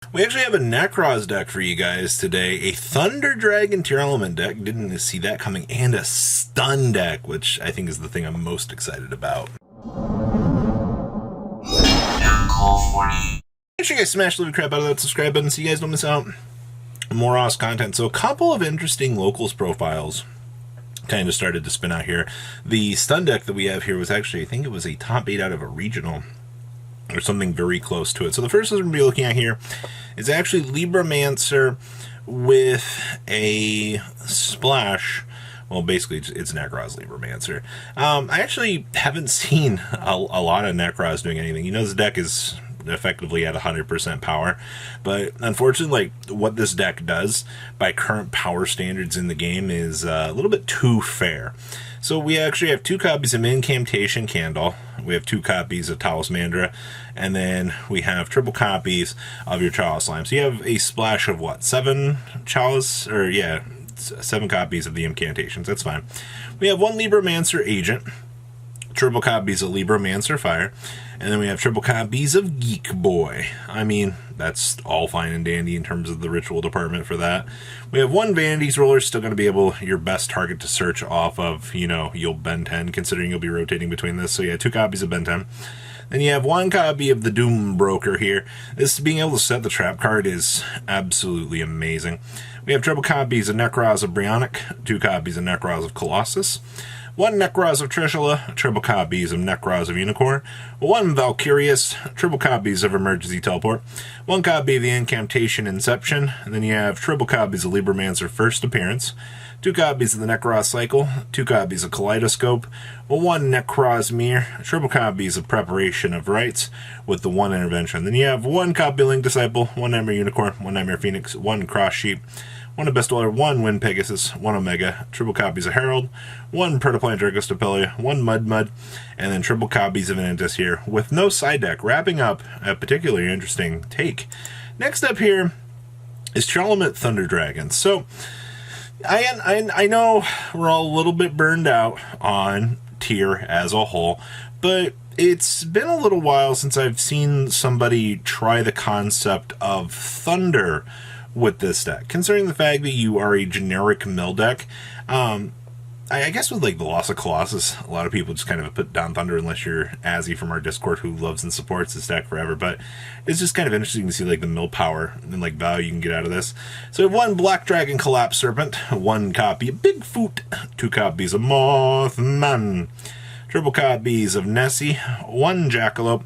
We actually have a Nekroz deck for you guys today. A Thunder Dragon Tier Element deck. Didn't see that coming. And a Stun deck, which I think is the thing I'm most excited about. Make sure you guys smash the crap out of that subscribe button so you guys don't miss out on more awesome content. So a couple of interesting locals profiles kind of started to spin out here. The Stun deck that we have here was actually, I think it was a top 8 out of a regional, or something very close to it. So the first one we're going to be looking at here is actually Libromancer with a splash. Well, basically, it's Nekroz Libromancer. I actually haven't seen a lot of Nekroz doing anything. You know, this deck is effectively at 100% power, but unfortunately, like, what this deck does by current power standards in the game is a little bit too fair. So we actually have 2 copies of Incantation Candle, we have 2 copies of Talos Mandra, and then we have triple copies of your Chalice Slime. So you have a splash of what, 7 Chalice, or yeah, 7 copies of the Incantations. That's fine. We have 1 Libromancer Agent, triple copies of Libromancer Fire, and then we have triple copies of Geek Boy. I mean, that's all fine and dandy in terms of the ritual department for that. We have 1 Vanity's Roller, still going to be your best target to search off of, you know, you'll Ben 10, considering you'll be rotating between this. So yeah, 2 copies of Ben 10. Then you have 1 copy of the Doom Broker here. This being able to set the trap card is absolutely amazing. We have triple copies of Nekroz of Brionic, 2 copies of Nekroz of Colossus, 1 Nekroz of Trishula, triple copies of Nekroz of Unicorn, 1 Valkyrius, triple copies of Emergency Teleport, 1 copy of the Incantation Inception, and then you have triple copies of Libromancer First Appearance, 2 copies of the Nekroz Cycle, 2 copies of Kaleidoscope, 1 Nekroz Mirror, triple copies of Preparation of Rites with the 1 Intervention. Then you have 1 copy of Link Disciple, 1 Nightmare Unicorn, 1 Nightmare Phoenix, 1 Cross Sheep, 1 Abyss Dweller, 1 Wind Pegasus, 1 Omega, triple copies of Herald, 1 Protoplant Dragostapelia, 1 Mud, and then triple copies of Anantis here with no side deck, wrapping up a particularly interesting take. Next up here is Chalamet Thunder Dragons. So I know we're all a little bit burned out on tier as a whole, but it's been a little while since I've seen somebody try the concept of Thunder with this deck, considering the fact that you are a generic mill deck. I guess with like the loss of Colossus, a lot of people just kind of put down Thunder unless you're Azzy from our Discord who loves and supports this deck forever. But it's just kind of interesting to see like the mill power and like value you can get out of this. So we have 1 Black Dragon Collapse Serpent, 1 copy of Bigfoot, 2 copies of Mothman, triple copies of Nessie, 1 Jackalope,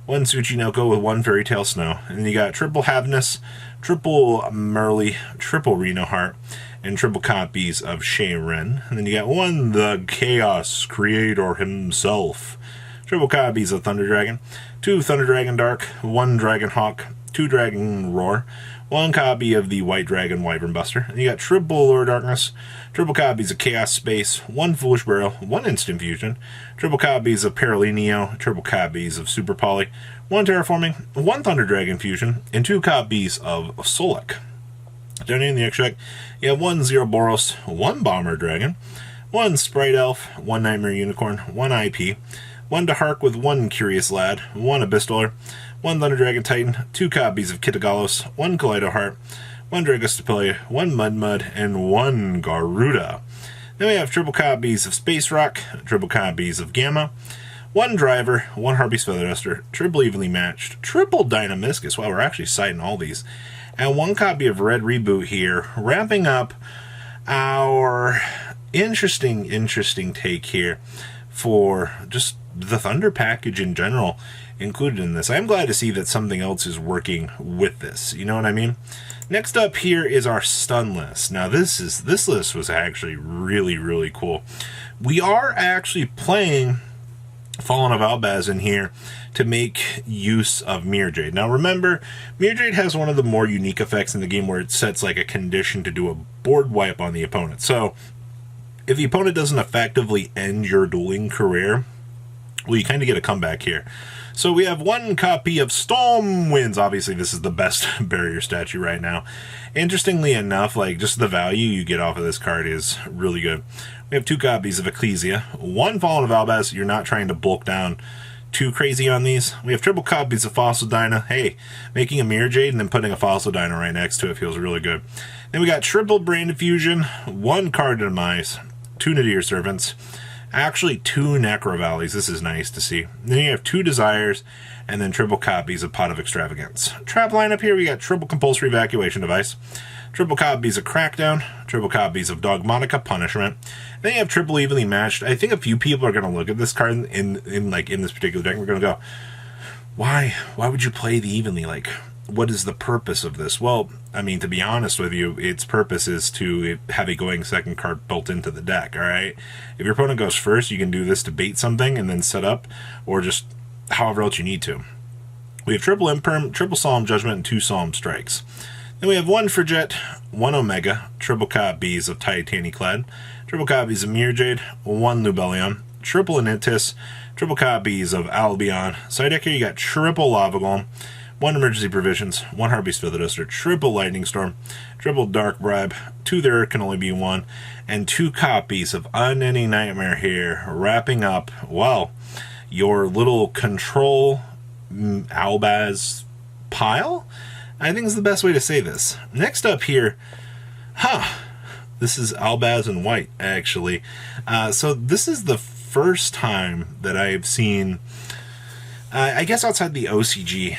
1 Tsuchinoko with 1 Fairy Tale Snow, and then you got triple Havness, triple Merly, triple Reno Heart, and triple copies of Shayren. And then you got 1 The Chaos Creator himself, triple copies of Thunder Dragon, 2 Thunder Dragon Dark, 1 Dragon Hawk, 2 Dragon Roar, 1 copy of the White Dragon Wyvern Buster, and you got triple Lord Darkness, triple copies of Chaos Space, 1 Foolish Burial, 1 Instant Fusion, triple copies of Paralineo, triple copies of Super Poly, 1 Terraforming, 1 Thunder Dragon Fusion, and 2 copies of Solek. Donating the extra deck, you have 1 Zeroboros, 1 Bomber Dragon, 1 Sprite Elf, 1 Nightmare Unicorn, 1 IP, 1 Dahark with 1 Curious Lad, 1 Abyss Dweller, 1 Thunder Dragon Titan, 2 copies of Kitagalos, 1 Kaleido Heart, 1 Dragostapelia, 1 Mud, and 1 Garuda. Then we have triple copies of Space Rock, triple copies of Gamma, 1 Driver, 1 Harpy's Feather Duster, triple Evenly Matched, triple Dynamiscus, wow, we're actually citing all these, and 1 copy of Red Reboot here, wrapping up our interesting take here for just the Thunder package in general included in this. I'm glad to see that something else is working with this, you know what I mean? Next up here is our stun list. Now this list was actually really cool. We are actually playing Fallen of Albaz in here to make use of Mirror Jade. Now remember, Mirror Jade has one of the more unique effects in the game where it sets like a condition to do a board wipe on the opponent. So if the opponent doesn't effectively end your dueling career, well, you kind of get a comeback here. So we have 1 copy of Storm Winds. Obviously, this is the best barrier statue right now. Interestingly enough, like, just the value you get off of this card is really good. We have 2 copies of Ecclesia, 1 Fallen of Albaz. You're not trying to bulk down too crazy on these. We have triple copies of Fossil Dyna. Hey, making a Mirror Jade and then putting a Fossil Dyna right next to it feels really good. Then we got triple Brand Fusion, 1 Card Demise, 2 Nadir Servants, actually 2 Necro Valleys. This is nice to see. Then you have 2 Desires, and then triple copies of Pot of Extravagance. Trap lineup here, we got triple Compulsory Evacuation Device, triple copies of Crackdown, triple copies of Dogmatica Punishment. Then you have triple Evenly Matched. I think a few people are going to look at this card in this particular deck. We're going to go, why would you play the Evenly? Like, what is the purpose of this? Well, I mean, to be honest with you, its purpose is to have a going second card built into the deck, all right? If your opponent goes first, you can do this to bait something and then set up, or just however else you need to. We have triple Imperm, triple Solemn Judgment, and 2 Solemn Strikes. Then we have 1 Frigette, 1 Omega, triple copies of Titaniaclad, triple copies of Mirror Jade, 1 Lubellion, triple Anintis, triple copies of Albion. Side deck here, you got triple Lava Golem, 1 Emergency Provisions, 1 Harpy's Feather Duster, triple Lightning Storm, triple Dark Bribe, 2 There Can Only Be 1, and 2 copies of Unending Nightmare here, wrapping up, well, your little control Albaz pile? I think is the best way to say this. Next up here, this is Albaz in white, actually. So this is the first time that I've seen, I guess outside the OCG,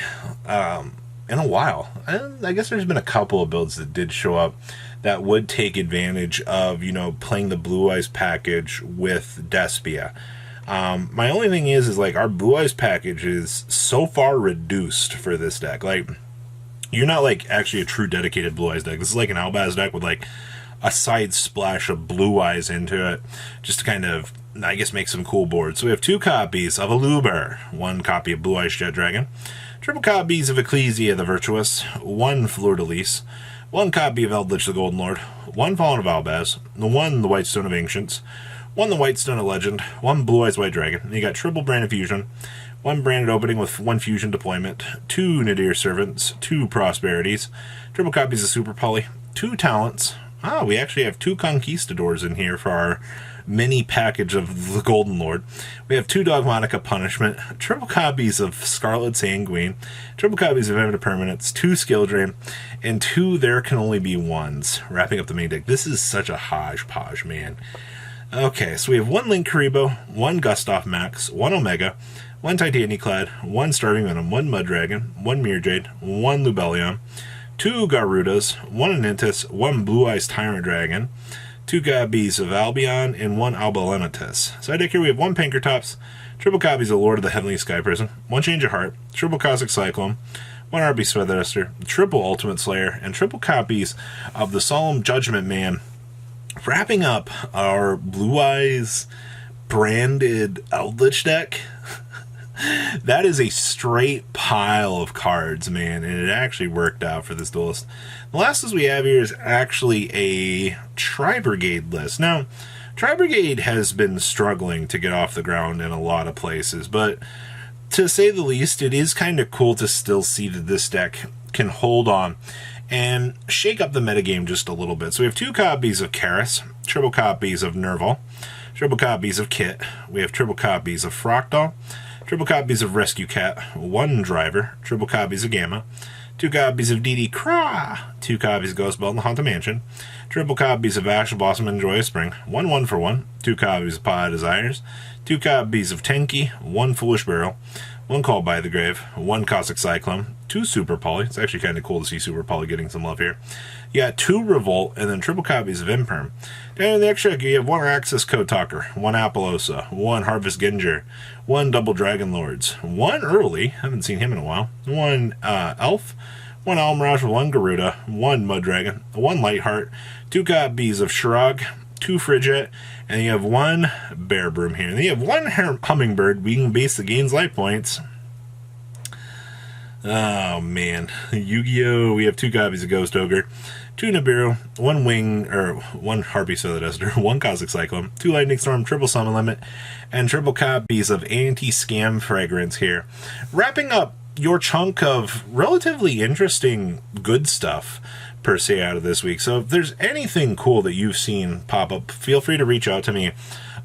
in a while. I guess there's been a couple of builds that did show up that would take advantage of, playing the Blue Eyes package with Despia. My only thing is like our Blue Eyes package is so far reduced for this deck. Like, you're not like actually a true dedicated Blue Eyes deck. This is like an Albaz deck with like a side splash of Blue Eyes into it, just to kind of, I guess, make some cool boards. So we have 2 copies of Aluber, 1 copy of Blue Eyes Jet Dragon, triple copies of Ecclesia the Virtuous, 1 Fleur de Lis, 1 copy of Eldritch the Golden Lord, 1 Fallen of Albaz, 1 The White Stone of Ancients, 1 The White Stone of Legend, 1 Blue Eyes White Dragon. And you got triple Branded Fusion, 1 Branded Opening with 1 Fusion Deployment, 2 Nadir Servants, 2 Prosperities, triple copies of Super Poly, 2 Talents. We actually have 2 Conquistadors in here for our mini package of the Golden Lord. We have 2 Dogmatica Punishment, triple copies of Scarlet Sanguine, triple copies of Eminent Permanence, 2 Skill Drain, and 2 There Can Only Be Ones, wrapping up the main deck. This is such a hodgepodge, man. Okay, so we have 1 Link Karibo, 1 Gustav Max, 1 Omega, 1 Titaniaclad, 1 Starving Venom, 1 Mud Dragon, 1 Mirror Jade, 1 Lubellion, 2 Garudas, 1 Anintis, 1 Blue Eyes Tyrant Dragon, 2 copies of Albion, and 1 Albalenitis. Side deck here we have 1 Pinkertops, triple copies of Lord of the Heavenly Sky Prison, 1 Change of Heart, triple Cosmic Cyclone, 1 Arby's Feather Duster, triple Ultimate Slayer, and triple copies of the Solemn Judgment Man, wrapping up our Blue Eyes branded Eldritch deck. That is a straight pile of cards, man, and it actually worked out for this duelist. The last list we have here is actually a Tri-Brigade list. Now, Tri-Brigade has been struggling to get off the ground in a lot of places, but to say the least, it is kind of cool to still see that this deck can hold on and shake up the metagame just a little bit. So we have 2 copies of Karis, triple copies of Nerval, triple copies of Kit, we have triple copies of Fractal, triple copies of Rescue Cat, 1 Driver, triple copies of Gamma, 2 copies of DD Craw, 2 copies of Ghost Belt in the Haunted Mansion, triple copies of Ash Blossom and Joyous Spring, 1 for 1, 2 copies of Pod Desires, 2 copies of Tenki, 1 Foolish Barrel, 1 Called by the Grave, 1 Cosmic Cyclone, 2 Super Poly. It's actually kind of cool to see Super Poly getting some love here. You got 2 Revolt, and then triple copies of Imperm. Down in the extra deck, you have 1 Araxis Code Talker, 1 Apollosa, 1 Harvest Ginger, 1 Double Dragon Lords, 1 Early, haven't seen him in a while, 1 Elf, 1 Almirage with 1 Garuda, 1 Mud Dragon, 1 Lightheart, 2 copies of Shirag, 2 Frigette, and you have 1 Bear Broom here. And then you have 1 Hummingbird, being base that gains life points. Oh man, Yu-Gi-Oh! We have 2 copies of Ghost Ogre, 2 Nibiru, 1 Harpy Feather Duster, 1 Cosmic Cyclone, 2 Lightning Storm, triple Summon Limit, and triple copies of Anti-Scam Fragrance here. Wrapping up your chunk of relatively interesting good stuff per se out of this week. So if there's anything cool that you've seen pop up, feel free to reach out to me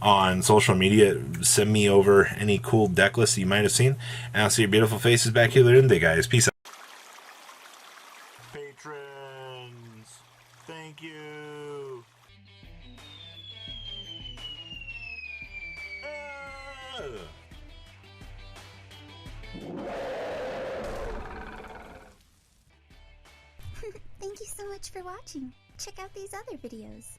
on social media. Send me over any cool deck lists you might have seen. And I'll see your beautiful faces back here in the day, guys. Peace out. Patrons, thank you. Thank you so much for watching. Check out these other videos.